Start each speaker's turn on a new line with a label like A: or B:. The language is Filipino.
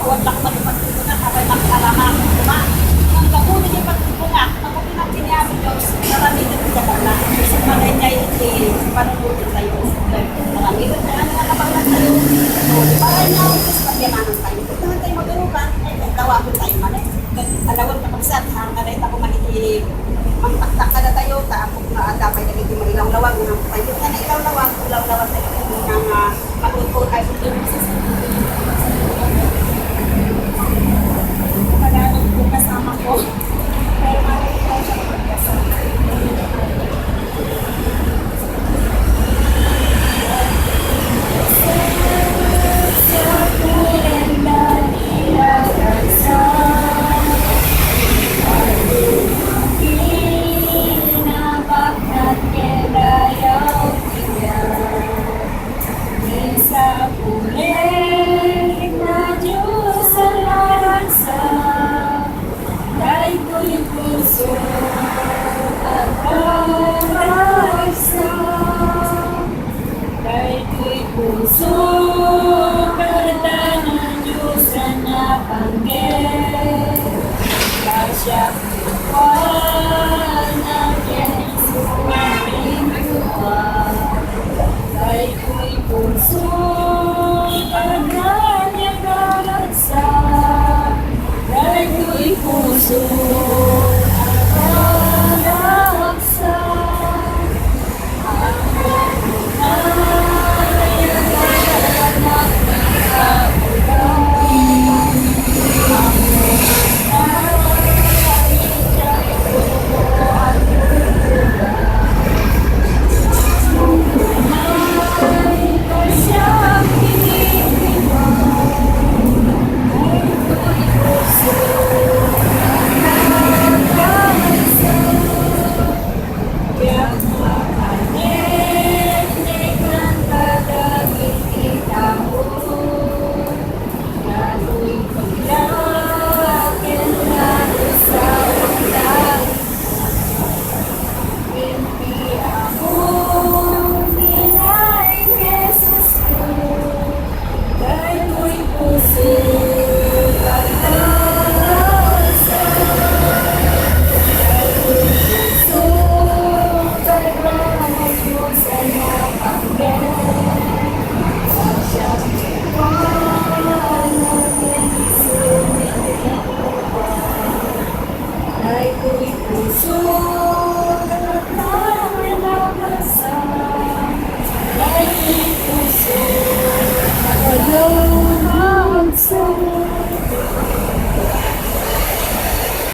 A: Huwag lang magpagtulungan kapag makalaman ko kuma. Ang kabuti niya pagtulungan, ang kabuti ng piniyami Diyos, marami na rin kapala. Sa mga niya panunutin tayo. Marami na rin ano nga kapaglan tayo. So, para niya ako sa pagyanan tayo. Kung naman tayo magalukan, ay nagtawagin tayo man eh. Alawag na pagsat, hanggang ako maniti magtaktak ka na tayo, tapos na dapat na hindi manilaw-lawag ng tayo. Kaya na ilaw-lawag, ilaw-lawag tayo ng mag-utkot ay Tagalog po kasama ko. Pero marami ko siya magkasama. Puso, karta ng Diyos na napanggit. Kasya kuwan ang Yesus aking buwan. Kay ko'y puso,